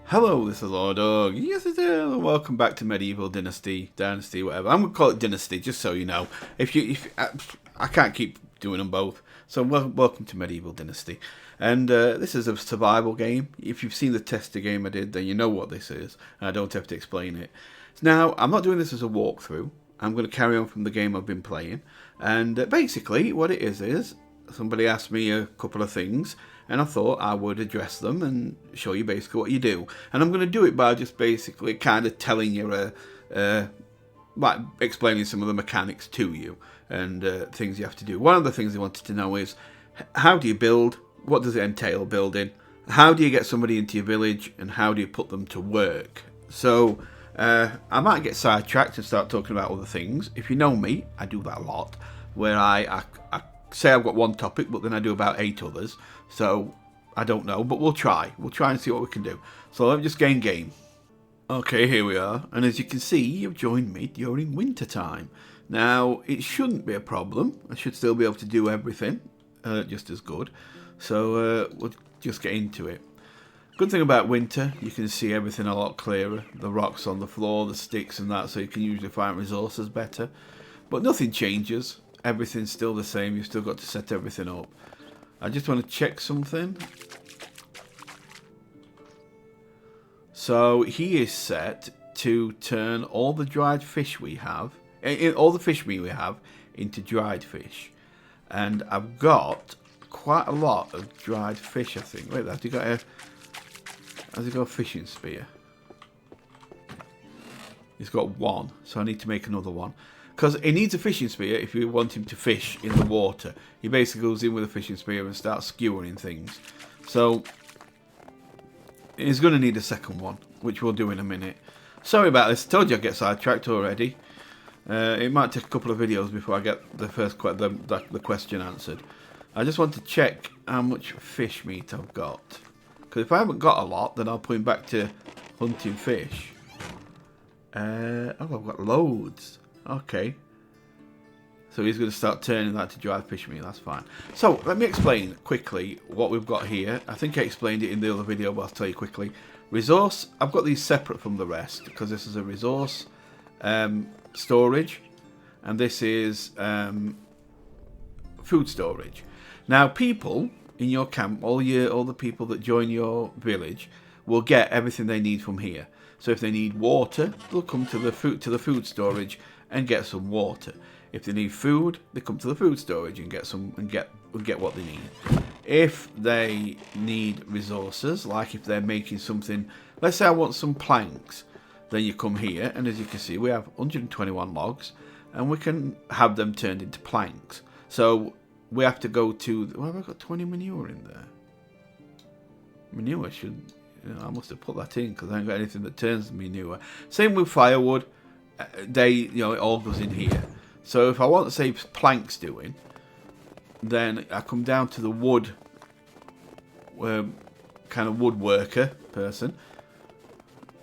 Hello, this is Lord Dog. Yes, it is. Welcome back to Medieval Dynasty, whatever. I'm gonna call it Dynasty, just so you know. If I can't keep doing them both, so welcome to Medieval Dynasty. And this is a survival game. If you've seen the tester game I did, then you know what this is. And I don't have to explain it. Now, I'm not doing this as a walkthrough. I'm going to carry on from the game I've been playing. And basically, what it is somebody asked me a couple of things, and I thought I would address them and show you basically what you do. And I'm going to do it by just basically kind of telling you, like explaining some of the mechanics to you and things you have to do. One of the things I wanted to know is, how do you build? What does it entail building? How do you get somebody into your village? And how do you put them to work? So I might get sidetracked and start talking about other things. If you know me, I do that a lot, where I say I've got one topic, but then I do about 8 others. So I don't know, but we'll try. We'll try and see what we can do. So let me just gain game. Okay, here we are. And as you can see, you've joined me during winter time. Now, it shouldn't be a problem. I should still be able to do everything just as good. So we'll just get into it. Good thing about winter, you can see everything a lot clearer. The rocks on the floor, the sticks and that, so you can usually find resources better. But nothing changes. Everything's still the same. You've still got to set everything up. I just want to check something. So he is set to turn all the dried fish we have, all the fish meat we have, into dried fish. And I've got quite a lot of dried fish, I think. Wait, has he got a fishing spear? He's got one, so I need to make another one. Because he needs a fishing spear if you want him to fish in the water. He basically goes in with a fishing spear and starts skewering things. So he's going to need a second one, which we'll do in a minute. Sorry about this. I told you I'd get sidetracked already. It might take a couple of videos before I get the first the question answered. I just want to check how much fish meat I've got. Because if I haven't got a lot, then I'll put him back to hunting fish. Oh, I've got loads. Okay. So he's going to start turning that to dried fish meat. That's fine. So let me explain quickly what we've got here. I think I explained it in the other video, but I'll tell you quickly. Resource. I've got these separate from the rest because this is a resource storage, and this is food storage. Now, people in your camp, all the people that join your village, will get everything they need from here. So if they need water, they'll come to the food storage and get some water. If they need food, they come to the food storage and get what they need. If they need resources, like if they're making something, let's say I want some planks, then you come here, and as you can see, we have 121 logs, and we can have them turned into planks. So we have to go to. Well, have I got 20 manure in there? Manure should. I must have put that in because I ain't got anything that turns manure. Same with firewood. It all goes in here. So if I want to say planks doing, then I come down to the wood, kind of woodworker person,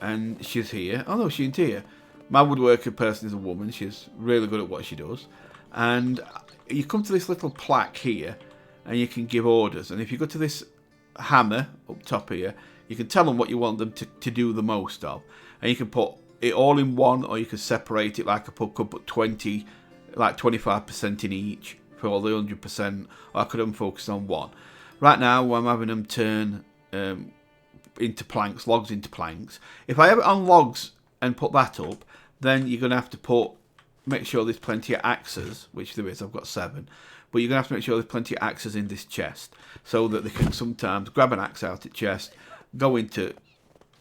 and she's here. Oh no, she ain't here. My woodworker person is a woman. She's really good at what she does. And you come to this little plaque here, and you can give orders. And if you go to this hammer up top here, you can tell them what you want them to do the most of. And you can put it all in one, or you can separate it, like I could put 20, like 25% in each for all the 100%, or I could have them focused on one. Right now, I'm having them turn into planks, logs into planks. If I have it on logs and put that up, then you're going to have to make sure there's plenty of axes, which there is, I've got 7. But you're going to have to make sure there's plenty of axes in this chest, so that they can sometimes grab an axe out of the chest, go into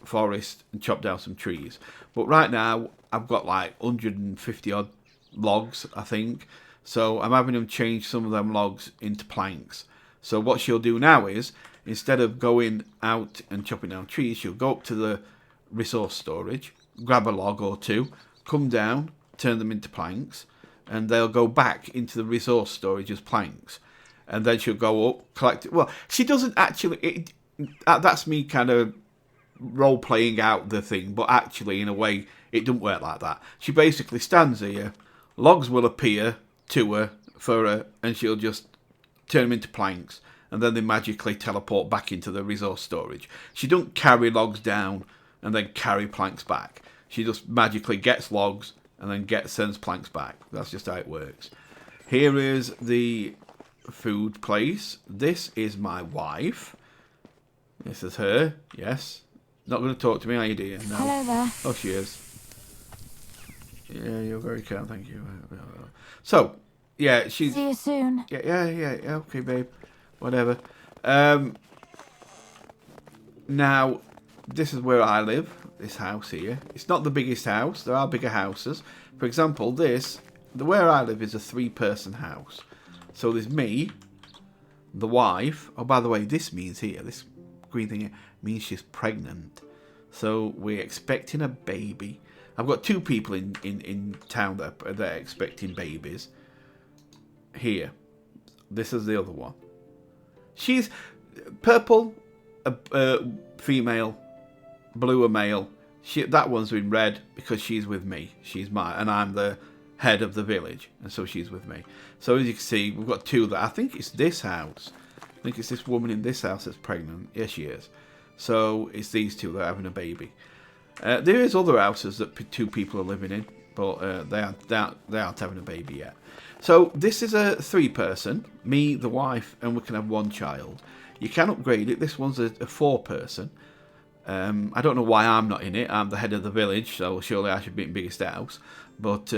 forest and chop down some trees. But right now I've got like 150 odd logs, I think, so I'm having them change some of them logs into planks. So what she'll do now is, instead of going out and chopping down trees, she'll go up to the resource storage, grab a log or two, come down, turn them into planks, and they'll go back into the resource storage as planks. And then she'll go up, collect it. Well, she doesn't actually. That's me kind of role playing out the thing, but actually, in a way, it doesn't work like that. She basically stands here, logs will appear to her for her, and she'll just turn them into planks, and then they magically teleport back into the resource storage. She don't carry logs down and then carry planks back. She just magically gets logs and then sends planks back. That's just how it works. Here is the food place. This is my wife. This is her. Yes. Not going to talk to me, are you, dear? No. Hello there. Oh, she is. Yeah, you're very kind. Thank you. So, yeah, she's... See you soon. Yeah. Okay, babe. Whatever. Now, this is where I live. This house here. It's not the biggest house. There are bigger houses. For example, where I live is a 3-person house. So there's me, the wife. Oh, by the way, this means here, this green thing here, means she's pregnant. So we're expecting a baby. I've got 2 people in town that are expecting babies. Here. This is the other one. She's purple, female, blue a male. That one's in red because she's with me. And I'm the head of the village, and so she's with me. So as you can see, we've got 2 that I think it's this house. I think it's this woman in this house that's pregnant. Yes, she is. So it's these 2 that are having a baby. There is other houses that 2 people are living in, but they aren't having a baby yet. So this is a 3-person, me, the wife, and we can have 1 child. You can upgrade it. This one's a 4-person. I don't know why I'm not in it. I'm the head of the village, so surely I should be in biggest house. But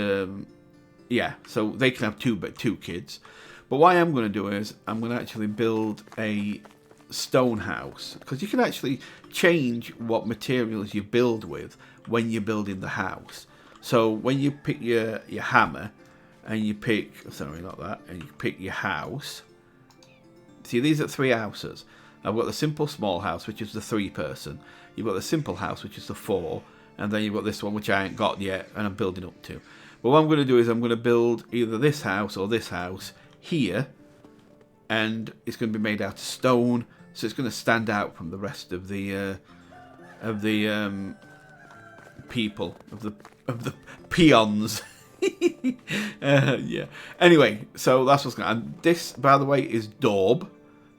yeah, so they can have 2 kids. But what I am going to do is I'm going to actually build a stone house, because you can actually change what materials you build with when you're building the house. So when you pick your hammer and you pick, sorry, not that, and you pick your house. See, these are 3 houses. I've got the simple small house, which is the 3-person. You've got the simple house, which is the 4, and then you've got this one, which I ain't got yet, and I'm building up to. But what I'm going to do is I'm going to build either this house or this house here, and it's going to be made out of stone, so it's going to stand out from the rest of the people, of the peons. Yeah. Anyway, so that's what's going on. And this, by the way, is daub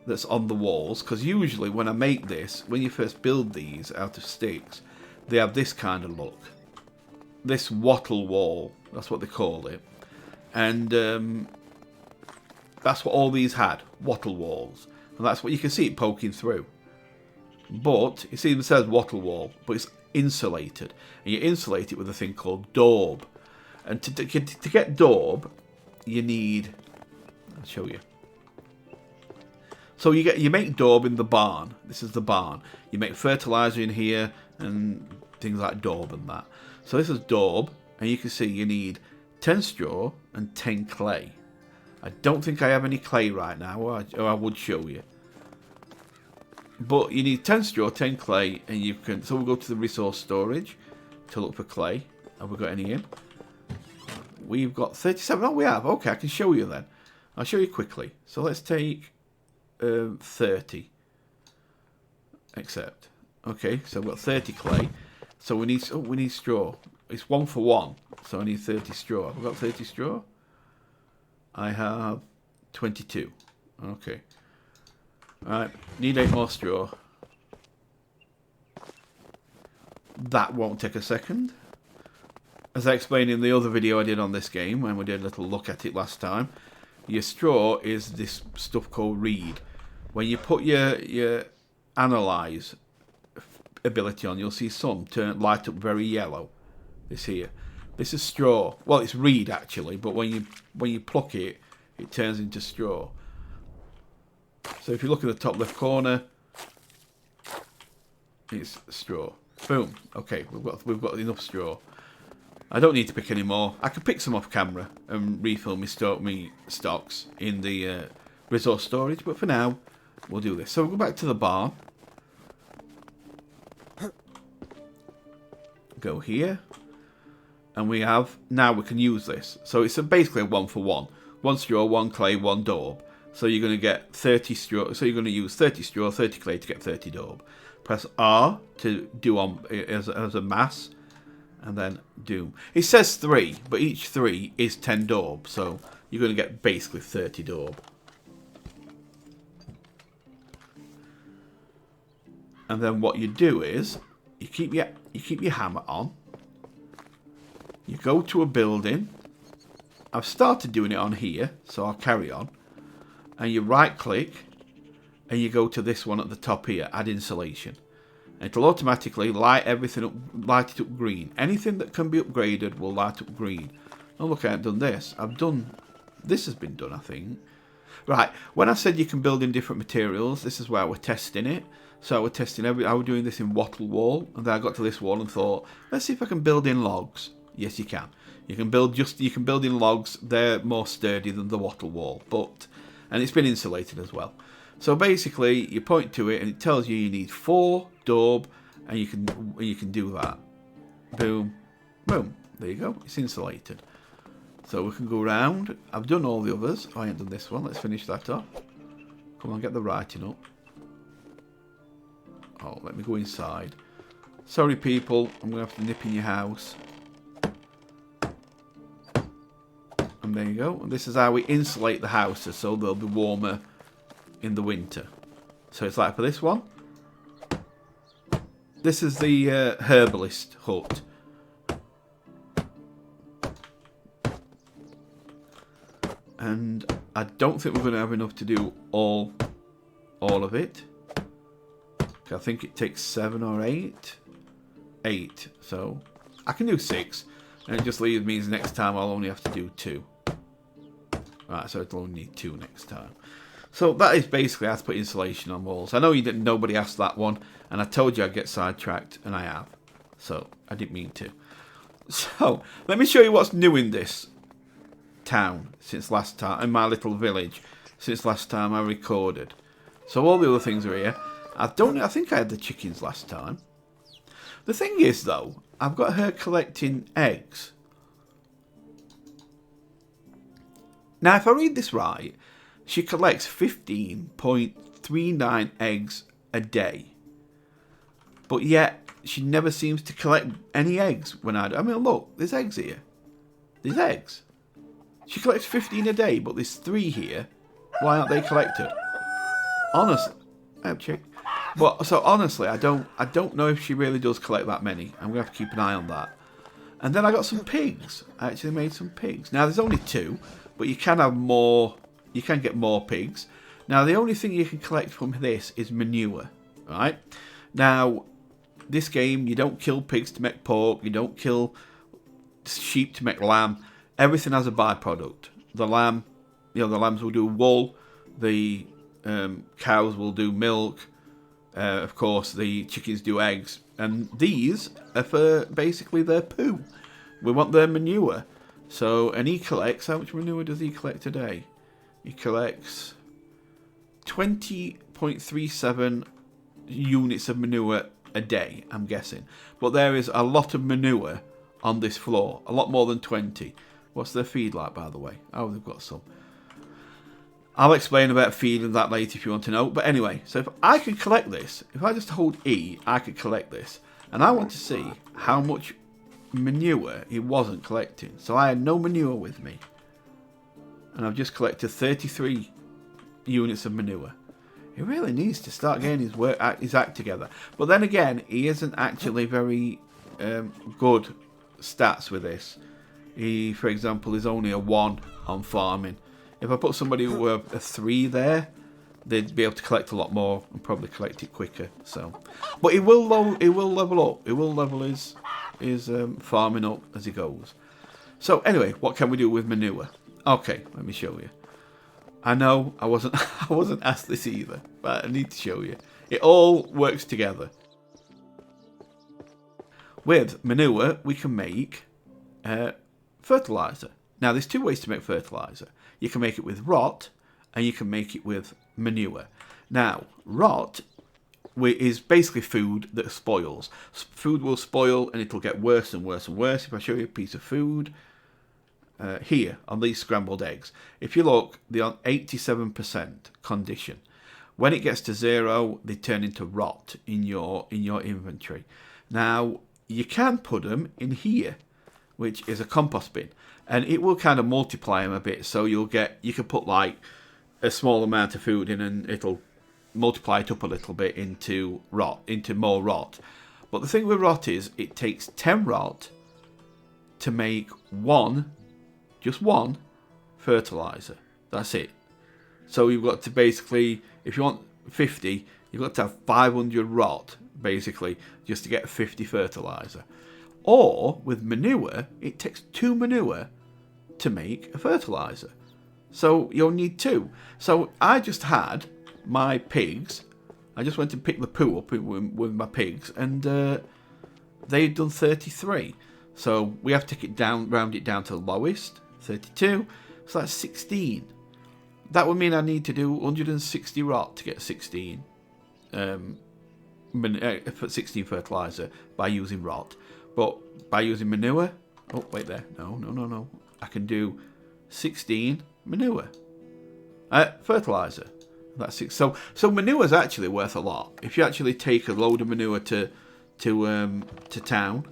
that's on the walls, because usually when I make this, when you first build these out of sticks, they have this kind of look. This wattle wall, that's what they call it. And that's what all these had, wattle walls. And that's what you can see it poking through. But, it even says wattle wall, but it's insulated. And you insulate it with a thing called daub. And to get daub, you need... I'll show you. So you make daub in the barn. This is the barn. You make fertilizer in here and things like daub and that. So this is daub, and you can see you need 10 straw and 10 clay. I don't think I have any clay right now, or I would show you. But you need 10 straw, 10 clay, and you can... So we'll go to the resource storage to look for clay. Have we got any in? We've got 37. Oh, we have. Okay, I can show you then. I'll show you quickly. So let's take 30. Accept. Okay, so I've got 30 clay. So we need straw. It's 1 for 1. So I need 30 straw. Have I got 30 straw? I have 22. Okay. Alright, need 8 more straw. That won't take a second. As I explained in the other video I did on this game, when we did a little look at it last time, your straw is this stuff called reed. When you put your analyze ability on, you'll see some light up very yellow. This here. This is straw. Well, it's reed actually, but when you pluck it, it turns into straw. So if you look at the top left corner, it's straw. Boom. Okay, we've got enough straw. I don't need to pick any more. I can pick some off camera and refill me stocks in the resource storage, but for now, we'll do this. So we'll go back to the barn. Go here. And we have, now we can use this. So it's basically a 1 for 1. 1 straw, 1 clay, 1 daub. So you're going to get 30 straw. So you're going to use 30 straw, 30 clay to get 30 daub. Press R to do on as a mass. And then doom. It says 3, but each 3 is 10 daub. So you're going to get basically 30 daub. And then what you do is you keep your hammer on. You go to a building. I've started doing it on here, so I'll carry on. And you right click and you go to this one at the top here, add insulation. And it'll automatically light everything up, light it up green. Anything that can be upgraded will light up green. Oh look, I haven't done this. This has been done, I think. Right, when I said you can build in different materials, this is where we're testing it. So we're testing I was doing this in wattle wall, and then I got to this wall and thought, let's see if I can build in logs. Yes, you can. You can build in logs. They're more sturdy than the wattle wall, and it's been insulated as well. So basically, you point to it and it tells you need 4 daub, and you can do that. Boom, boom. There you go. It's insulated. So we can go round. I've done all the others. I ain't done this one. Let's finish that off. Come on, get the writing up. Oh, let me go inside. Sorry, people. I'm going to have to nip in your house. And there you go. And this is how we insulate the houses so they'll be warmer in the winter. So it's like for this one. This is the herbalist hut. And I don't think we're going to have enough to do all of it. I think it takes 7 or 8. 8. So I can do 6. And it just means next time I'll only have to do 2. Right, so it'll only need 2 next time. So that is basically how to put insulation on walls. I know nobody asked that one, and I told you I'd get sidetracked, and I have. So I didn't mean to. So let me show you what's new in this town since last time, in my little village since last time I recorded. So all the other things are here. I think I had the chickens last time. The thing is though, I've got her collecting eggs. Now if I read this right, she collects 15.39 eggs a day. But yet she never seems to collect any eggs when I mean look, there's eggs here. There's eggs. She collects 15 a day, but there's 3 here. Why aren't they collected? Honestly, chick. But so honestly, I don't know if she really does collect that many. I'm gonna have to keep an eye on that. And then I got some pigs. I actually made some pigs. Now there's only 2, but you can have more. You can get more pigs. Now the only thing you can collect from this is manure, right? Now this game, you don't kill pigs to make pork. You don't kill sheep to make lamb. Everything has a byproduct. The lamb, the lambs will do wool. The cows will do milk. Of course, the chickens do eggs. And these are for basically their poo. We want their manure. So, and he collects, how much manure does he collect a day? He collects 20.37 units of manure a day, I'm guessing. But there is a lot of manure on this floor. A lot more than 20. What's their feed like, by the way? Oh, they've got some. I'll explain about feed and that later if you want to know. But anyway, so if I could collect this, if I just hold E, I could collect this. And I want to see how much manure he wasn't collecting. So I had no manure with me. And I've just collected 33 units of manure. He really needs to start getting his act together. But then again, he isn't actually very good stats with this. He, for example, is only a 1 on farming. If I put somebody with a 3 there, they'd be able to collect a lot more and probably collect it quicker. So, but he will level up. He will level his farming up as he goes. So anyway, what can we do with manure? Okay, let me show you. I know I wasn't asked this either, but I need to show you. It all works together. With manure, we can make fertilizer. Now, there's 2 ways to make fertilizer. You can make it with rot, and you can make it with manure. Now, rot is basically food that spoils. Food will spoil, and it'll get worse and worse and worse. If I show you a piece of food here on these scrambled eggs, if you look, they're on 87% condition. When it gets to 0, they turn into rot in your inventory. Now, you can put them in here, which is a compost bin, and it will kind of multiply them a bit. So you can put like a small amount of food in, and it'll multiply it up a little bit into more rot. But the thing with rot is it takes 10 rot to make just one fertilizer. That's it. So you've got to basically, if you want 50, you've got to have 500 rot, basically, just to get 50 fertilizer. Or, with manure, it takes 2 manure to make a fertilizer. So you'll need 2. So I just had my pigs. I just went and picked the poo up with my pigs, and they'd done 33. So we have to take it down, round it down to the lowest, 32. So that's 16. That would mean I need to do 160 rot to get 16 fertilizer by using rot. But by using manure, oh wait there, no, I can do 16 manure fertilizer. That's it. So manure is actually worth a lot. If you actually take a load of manure to town,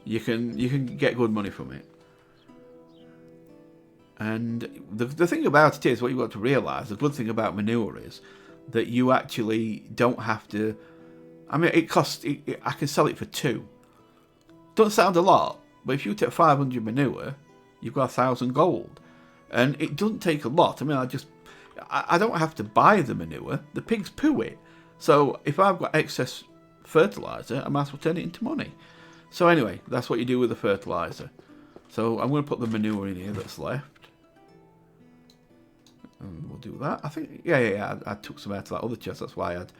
you can get good money from it. And the thing about it is, what you've got to realise, the good thing about manure is that you actually don't have to. I mean, it costs. I can sell it for 2. Doesn't sound a lot, but if you take 500 manure, you've got 1,000 gold, and it doesn't take a lot. I mean, I don't have to buy the manure. The pigs poo it. So if I've got excess fertilizer, I might as well turn it into money. So anyway, that's what you do with the fertilizer. So I'm going to put the manure in here that's left. And we'll do that. I think, yeah. I took some out of that other chest. That's why I had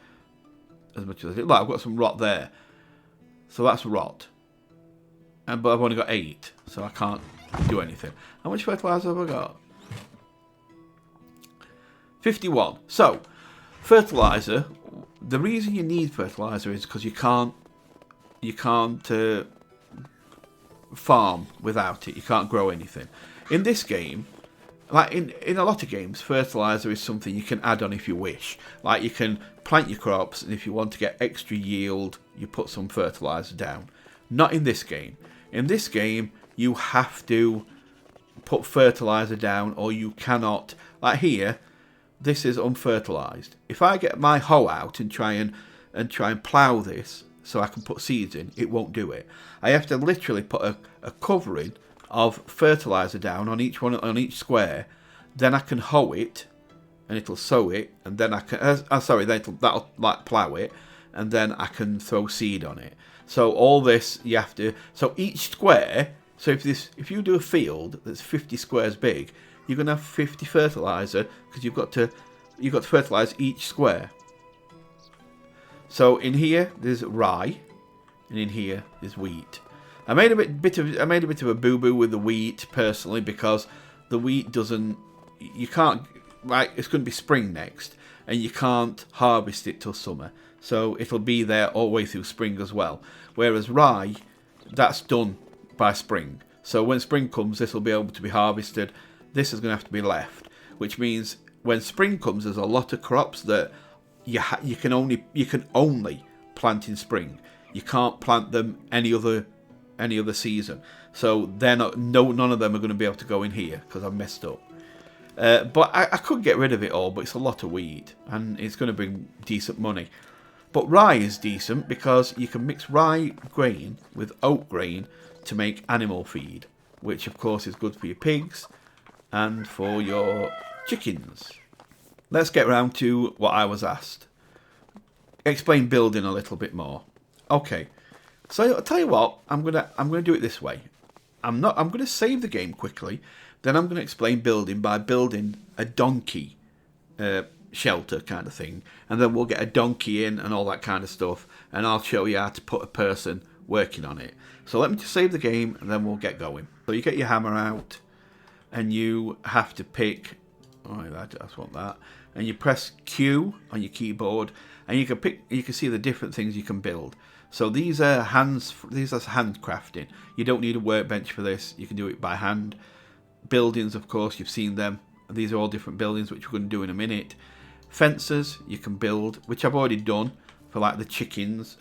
as much as I did. Look, I've got some rot there. So that's rot. But I've only got 8, so I can't do anything. How much fertilizer have I got? 51. So, fertilizer. The reason you need fertilizer is because you can't farm without it. You can't grow anything. In this game, like in a lot of games, fertilizer is something you can add on if you wish. Like you can plant your crops, and if you want to get extra yield, you put some fertilizer down. Not in this game. In this game, you have to put fertilizer down, or you cannot. Like here, this is unfertilized. If I get my hoe out and try and plough this so I can put seeds in, it won't do it. I have to literally put a covering of fertilizer down on each square. Then I can hoe it, and it'll sow it, and then I can. That'll like plough it, and then I can throw seed on it. So all this you have to. So each square. So if you do a field that's 50 squares big, you're gonna have 50 fertilizer because you've got to fertilize each square. So in here there's rye, and in here there's wheat. I made a bit of a boo boo with the wheat personally, because the wheat doesn't. You can't. Right, it's going to be spring next, and you can't harvest it till summer. So it'll be there all the way through spring as well. Whereas rye, that's done by spring. So when spring comes, this will be able to be harvested. This is going to have to be left, which means when spring comes, there's a lot of crops that you can only plant in spring. You can't plant them any other season. So none of them are going to be able to go in here because I've messed up. But I could get rid of it all, but it's a lot of wheat, and it's going to bring decent money. But rye is decent because you can mix rye grain with oat grain to make animal feed, which of course is good for your pigs and for your chickens. Let's get round to what I was asked. Explain building a little bit more. Okay, so I'll tell you what, I'm gonna do it this way. I'm gonna save the game quickly, then I'm gonna explain building by building a donkey shelter kind of thing, and then we'll get a donkey in and all that kind of stuff, and I'll show you how to put a person working on it. So let me just save the game, and then we'll get going. So you get your hammer out, and you have to pick. Oh, I just want that. And you press Q on your keyboard, and you can see the different things you can build. So these are hand crafting. You don't need a workbench for this. You can do it by hand. Buildings, of course, you've seen them. These are all different buildings, which we're going to do in a minute. Fences you can build, which I've already done for like the chickens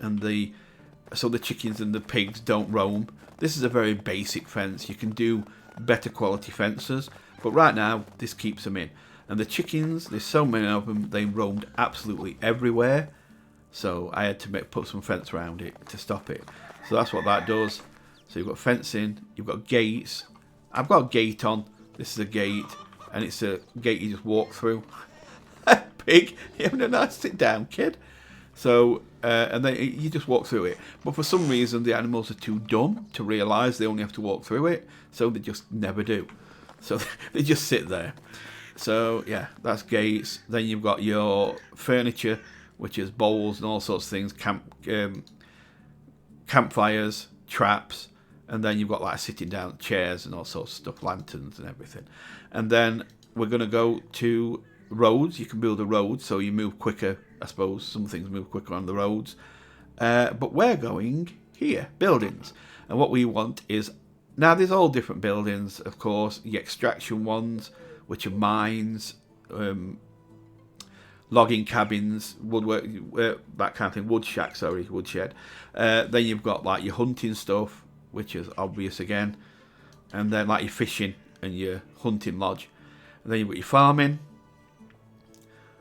so the chickens and the pigs don't roam. This is a very basic fence. You can do better quality fences, but right now this keeps them in. And the chickens, there's so many of them, they roamed absolutely everywhere. So I had to put some fence around it to stop it. So that's what that does. So you've got fencing, you've got gates. I've got a gate on. This is a gate, and it's a gate you just walk through. Pig, you're having a nice sit down, kid. So, and then you just walk through it. But for some reason, the animals are too dumb to realise they only have to walk through it. So they just never do. So they just sit there. So, yeah, that's gates. Then you've got your furniture, which is bowls and all sorts of things. Campfires, traps. And then you've got like sitting down chairs and all sorts of stuff, lanterns and everything. And then we're going to go to roads. You can build a road so you move quicker. I suppose some things move quicker on the roads. But we're going here, buildings. And what we want is, now there's all different buildings, of course. The extraction ones, which are mines, logging cabins, woodwork, that kind of thing. Woodshed. Then you've got like your hunting stuff, which is obvious again. And then like your fishing and your hunting lodge. And then you've got your farming,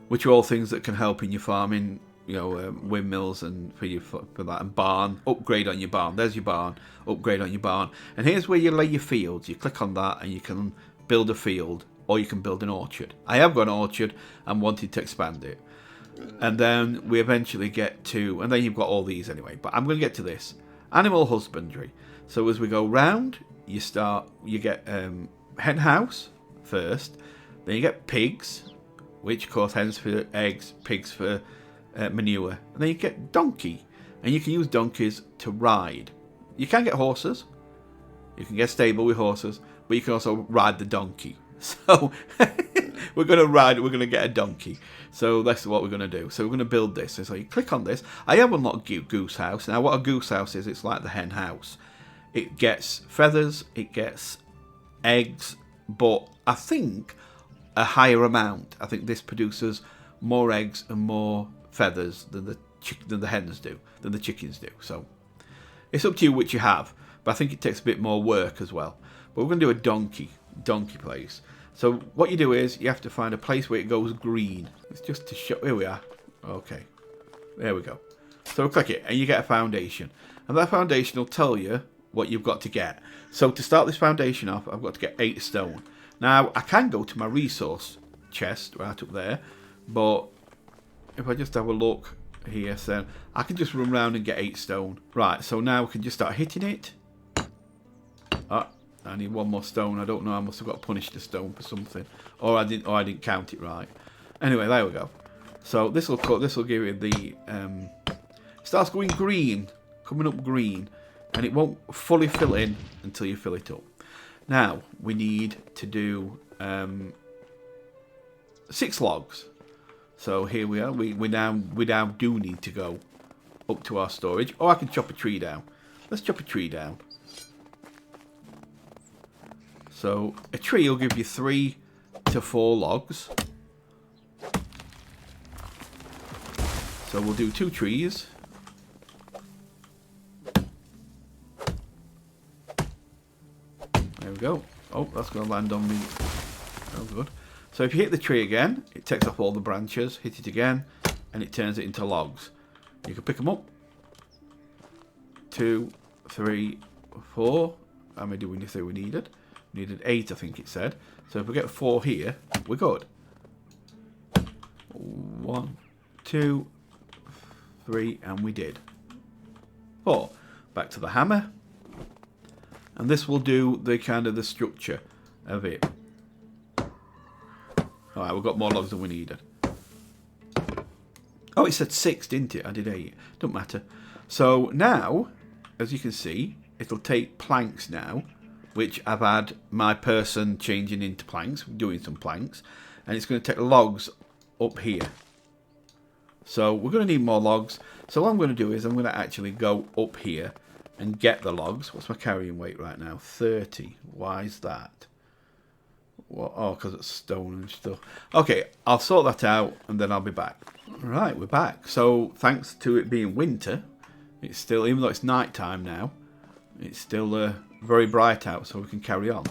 which are all things that can help in your farming, you know, windmills and for that, and barn, upgrade on your barn. There's your barn, upgrade on your barn. And here's where you lay your fields. You click on that and you can build a field, or you can build an orchard. I have got an orchard and wanted to expand it. And then we eventually get to, and then you've got all these anyway, but I'm going to get to this. Animal husbandry. So as we go round, you get hen house first, then you get pigs, which of course hens for eggs, pigs for manure, and then you get donkey, and you can use donkeys to ride. You can get horses, you can get stable with horses, but you can also ride the donkey. So we're going to get a donkey. So that's what we're going to do. So we're going to build this. And so you click on this. I have unlocked goose house. Now what a goose house is, it's like the hen house. It gets feathers, it gets eggs, but I think a higher amount. I think this produces more eggs and more feathers than the hens do, than the chickens do. So it's up to you which you have, but I think it takes a bit more work as well. But we're going to do a donkey place. So what you do is you have to find a place where it goes green. It's just to show. Here we are. Okay, there we go. So click it and you get a foundation, and that foundation will tell you what you've got to get. So to start this foundation off, I've got to get 8 stone. Now I can go to my resource chest right up there, but if I just have a look here, then I can just run around and get 8 stone. Right, so now we can just start hitting it. Oh, I need 1 more stone. I don't know, I must have got to punish the stone for something, or I didn't count it right. Anyway, there we go. So this will give it the starts going green, coming up green, and it won't fully fill in until you fill it up. Now we need to do 6 logs. So here we are. We now do need to go up to our storage. Oh, I can chop a tree down. Let's chop a tree down. So a tree will give you 3 to 4 logs. So we'll do 2 trees. There we go. Oh, that's going to land on me. Oh, good. So if you hit the tree again, it takes off all the branches. Hit it again, and it turns it into logs. You can pick them up. 2, 3, 4. How many do we say we needed? We needed 8, I think it said. So if we get 4 here, we're good. 1, 2, 3, and we did 4. Back to the hammer. And this will do the kind of the structure of it. Alright, we've got more logs than we needed. Oh, it said 6, didn't it? I did 8. Don't matter. So now, as you can see, it'll take planks now, which I've had my person changing into planks, doing some planks, and it's going to take logs up here. So we're going to need more logs. So what I'm going to do is I'm going to actually go up here and get the logs. What's my carrying weight right now? 30. Why is that? What? Oh, because it's stone and stuff. Okay, I'll sort that out and then I'll be back. Right, we're back. So thanks to it being winter, it's still, even though it's night time now, it's still very bright out, so we can carry on.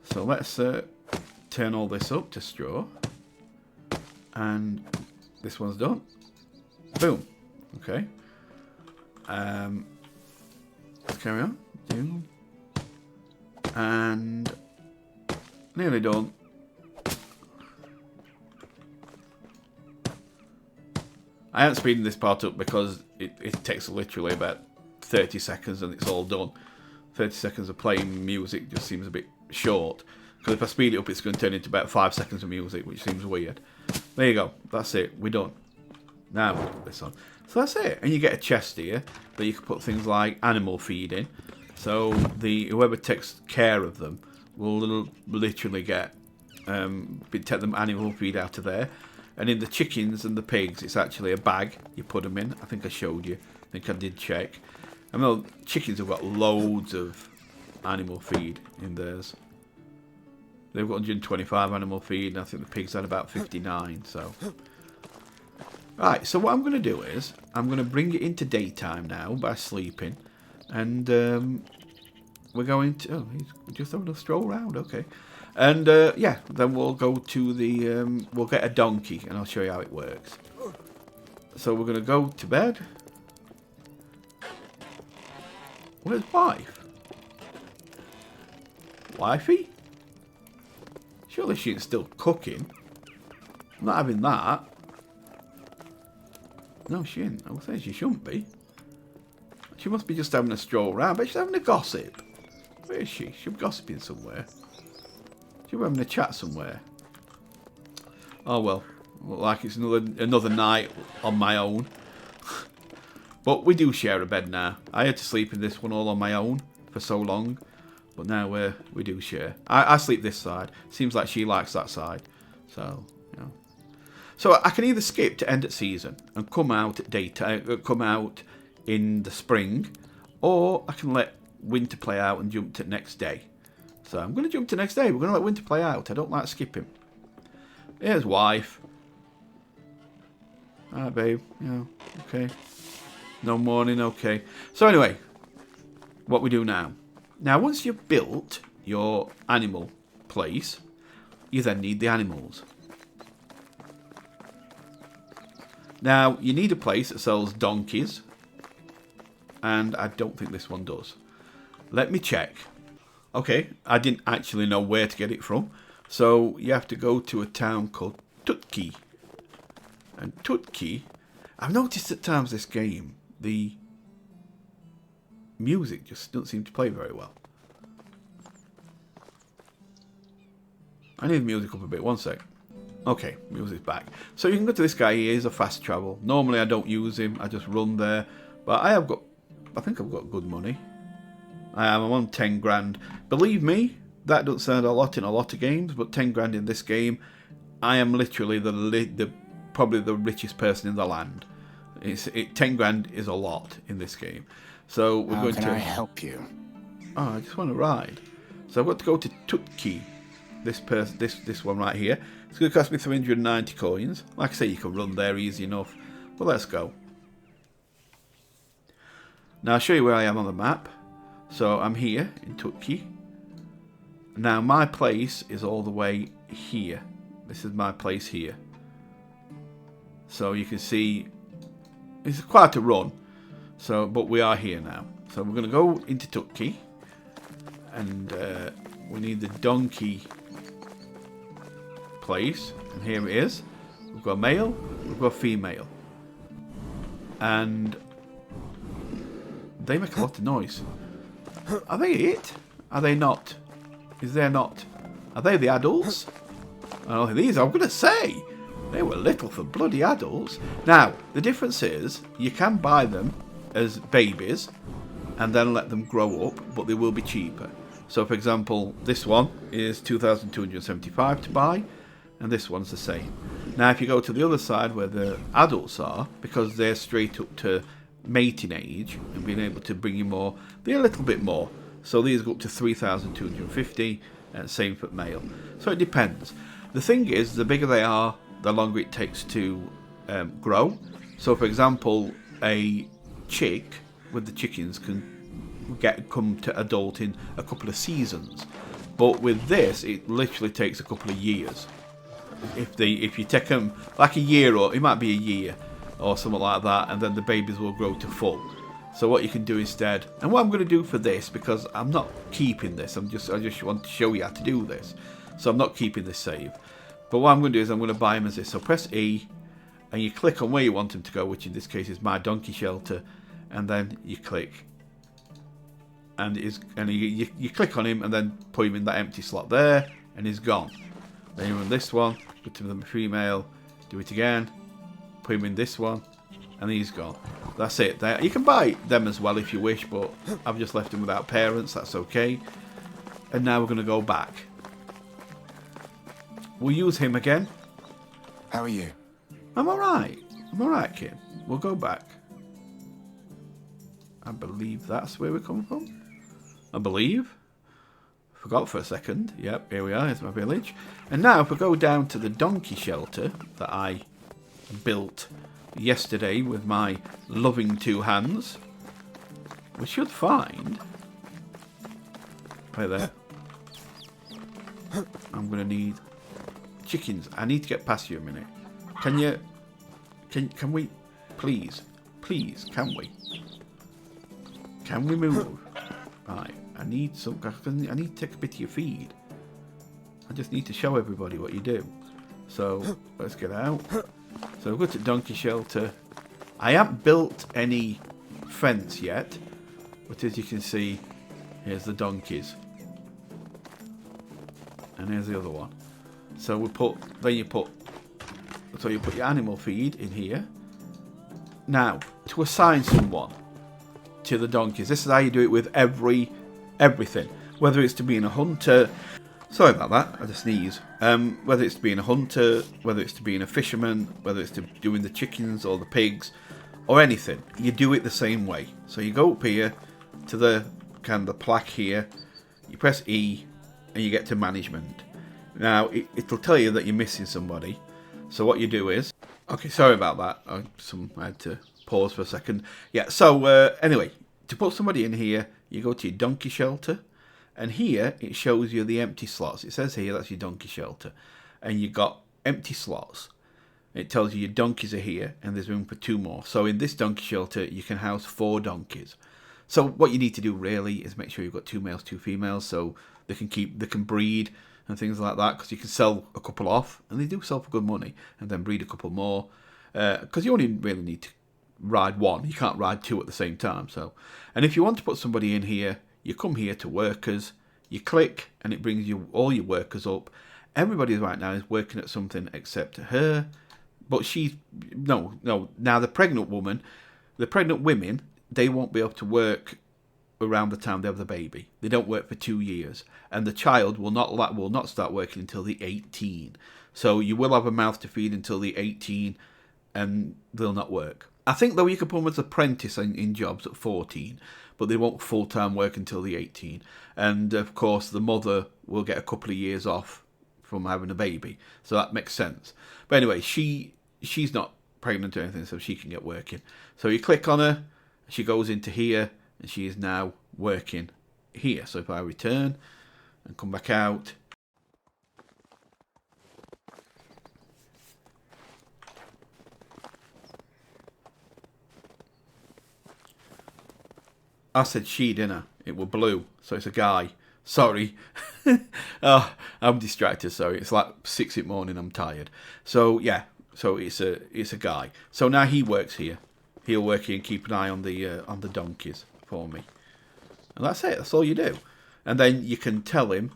So let's turn all this up to straw. And this one's done. Boom. Okay. Let's carry on. And nearly done. I haven't speeded this part up because it takes literally about 30 seconds and it's all done. 30 seconds of playing music just seems a bit short. Because if I speed it up, it's going to turn into about 5 seconds of music, which seems weird. There you go. That's it. We're done. Now we'll put this on. So that's it. And you get a chest here that you can put things like animal feed in. So whoever takes care of them will literally take the animal feed out of there. And in the chickens and the pigs, it's actually a bag you put them in. I think I showed you. I think I did check. I know chickens have got loads of animal feed in theirs. They've got 125 animal feed, and I think the pigs had about 59. So, right. So what I'm going to do is I'm going to bring it into daytime now by sleeping, and we're going to. Oh, he's just having a stroll around. Okay. And, yeah, then we'll go to the, we'll get a donkey, and I'll show you how it works. So we're going to go to bed. Where's wife? Wifey? Surely she's still cooking. I'm not having that. No, she ain't. I was saying she shouldn't be. She must be just having a stroll around, but she's having a gossip. Where is she? She's gossiping somewhere. We're having a chat somewhere. Oh well, look like it's another night on my own. But we do share a bed now. I had to sleep in this one all on my own for so long, but now we do share. I sleep this side. Seems like she likes that side, so you know. So I can either skip to end at season and come out at daytime, come out in the spring, or I can let winter play out and jump to next day. So I'm going to jump to next day. We're going to let winter play out. I don't like skipping. Here's wife. Alright, babe. Yeah, okay. No morning, okay. So anyway, what we do now. Now, once you've built your animal place, you then need the animals. Now, you need a place that sells donkeys. And I don't think this one does. Let me check. Okay, I didn't actually know where to get it from. So you have to go to a town called Tutki. And Tutki, I've noticed at times this game, the music just doesn't seem to play very well. I need the music up a bit, one sec. Okay, music's back. So you can go to this guy, he is a fast travel. Normally I don't use him, I just run there. But I think I've got good money. I'm on 10 grand. Believe me, that doesn't sound a lot in a lot of games, but 10 grand in this game, I am literally probably the richest person in the land. 10 grand is a lot in this game. So we're going to. How can I help you? Oh, I just want to ride. So I've got to go to Tutki. This one right here. It's going to cost me 390 coins. Like I say, you can run there easy enough. But let's go. Now I'll show you where I am on the map. So I'm here in Tutki. Now my place is all the way here. This is my place here. So you can see it's quite a run. So, but we are here now. So we're going to go into Tutki, and we need the donkey place. And here it is. We've got a male. We've got a female. And they make a lot of noise. Are they it? Are they not? Is there not? Are they the adults? Oh, these, I'm going to say, they were little for bloody adults. Now, the difference is, you can buy them as babies and then let them grow up, but they will be cheaper. So, for example, this one is 2,275 to buy, and this one's the same. Now, if you go to the other side where the adults are, because they're straight up to mating age and being able to bring you more, they're a little bit more. So these go up to 3,250, and same for male. So it depends. The thing is, the bigger they are, the longer it takes to grow. So for example, a chick with the chickens can come to adult in a couple of seasons, but with this it literally takes a couple of years. if you take them like a year, or it might be a year or something like that, and then the babies will grow to full. So what you can do instead, and what I'm going to do for this, because I'm not keeping this, I just want to show you how to do this. So I'm not keeping this save. But what I'm going to do is I'm going to buy them as this. So press E, and you click on where you want them to go, which in this case is my donkey shelter, and then you click, and you click on him, and then put him in that empty slot there, and he's gone. Then you run this one, go to the female, do it again, put him in this one, and he's gone. That's it. There, you can buy them as well if you wish, but I've just left them without parents. That's okay. And now we're going to go back. We'll use him again. How are you? I'm alright. I'm alright, kid. We'll go back. I believe that's where we're coming from. I believe. Forgot for a second. Yep, here we are. Here's my village. And now if we go down to the donkey shelter that I built yesterday with my loving two hands, we should find... Right there. I'm going to need chickens. I need to get past you a minute. Can you... Can we... Please. Please, can we? Can we move? Right. I need some... I need to take a bit of your feed. I just need to show everybody what you do. So, let's get out. So we've got to donkey shelter. I haven't built any fence yet, but as you can see, here's the donkeys, and here's the other one. So we put, you put your animal feed in here. Now to assign someone to the donkeys, this is how you do it with everything, whether it's to being a hunter. Sorry about that, I just sneeze. Whether it's to being a hunter, whether it's to being a fisherman, whether it's to doing the chickens or the pigs, or anything, you do it the same way. So you go up here to the the plaque here, you press E, and you get to management. Now it'll tell you that you're missing somebody. So what you do is, okay, sorry about that. I had to pause for a second. Yeah. So anyway, to put somebody in here, you go to your donkey shelter. And here, it shows you the empty slots. It says here, that's your donkey shelter. And you've got empty slots. It tells you your donkeys are here, and there's room for 2 more. So in this donkey shelter, you can house 4 donkeys. So what you need to do, really, is make sure you've got 2 males, 2 females, so they can breed and things like that, because you can sell a couple off, and they do sell for good money, and then breed a couple more. Because you only really need to ride 1. You can't ride 2 at the same time. So, and if you want to put somebody in here, you come here to workers, you click, and it brings you all your workers up. Everybody right now is working at something except her, but she's, no. Now the pregnant women, they won't be able to work around the time they have the baby. They don't work for 2 years, and the child will not start working until the 18. So you will have a mouth to feed until the 18, and they'll not work. I think though you can put them as apprentice in jobs at 14. But they won't full-time work until the 18. And, of course, the mother will get a couple of years off from having a baby. So that makes sense. But anyway, she's not pregnant or anything, so she can get working. So you click on her, she goes into here, and she is now working here. So if I return and come back out, I said she, didn't I? It were blue, so it's a guy. Sorry. Oh, I'm distracted, sorry. It's like 6 in the morning, I'm tired. So, yeah, so it's a guy. So now he works here. He'll work here and keep an eye on the donkeys for me. And that's it, that's all you do. And then you can tell him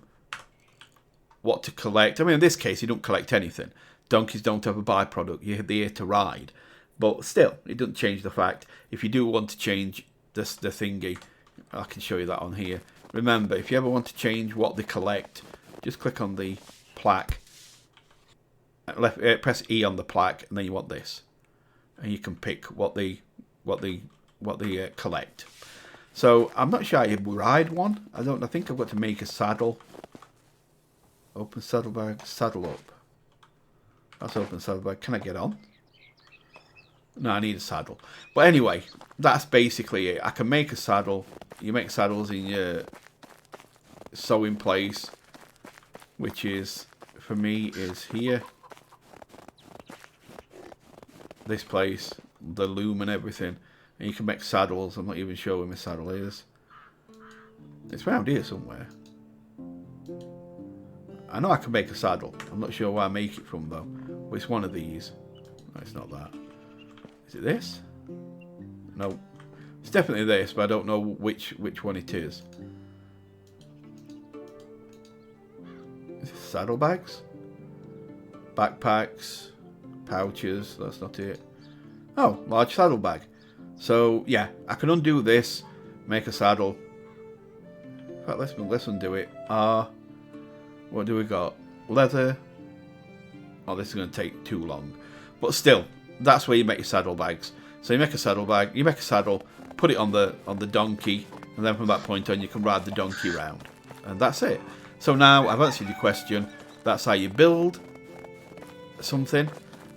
what to collect. I mean, in this case, you don't collect anything. Donkeys don't have a byproduct. They're here to ride. But still, it doesn't change the fact. If you do want to change the thingy, I can show you that on here. Remember, if you ever want to change what they collect, just click on the plaque, press E on the plaque, and then you want this, and you can pick what they collect. So I'm not sure I ride one. I think I've got to make a saddle. Open saddlebag, saddle up. That's open saddlebag. Can I get on? No, I need a saddle. But anyway, that's basically it. I can make a saddle. You make saddles in your sewing place, which is, for me, is here. this place, the loom and everything. And you can make saddles. I'm not even sure where my saddle is. It's around here somewhere. I know I can make a saddle. I'm not sure where I make it from though. But it's one of these. No, it's not that. Is it this? No. It's definitely this, but I don't know which one it is. Is it saddlebags? Backpacks? Pouches? That's not it. Oh, large saddlebag. So, yeah, I can undo this, make a saddle. In fact, let's undo it. What do we got? Leather. Oh, this is going to take too long. But still, that's where you make your saddlebags. So you make a saddlebag, you make a saddle, put it on the donkey, and then from that point on you can ride the donkey around. And that's it. So now I've answered your question. That's how you build something.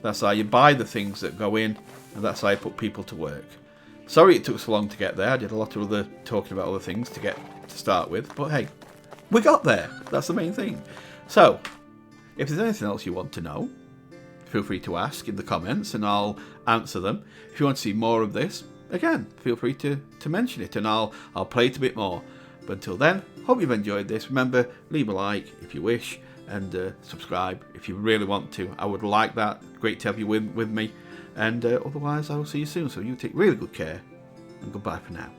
That's how you buy the things that go in. And that's how you put people to work. Sorry it took so long to get there. I did a lot of other talking about other things to start with. But hey, we got there. That's the main thing. So, if there's anything else you want to know, feel free to ask in the comments and I'll answer them. If you want to see more of this, again, feel free to mention it and I'll play it a bit more. But until then, hope you've enjoyed this. Remember, leave a like if you wish and subscribe if you really want to. I would like that. Great to have you with me. And otherwise, I will see you soon. So you take really good care and goodbye for now.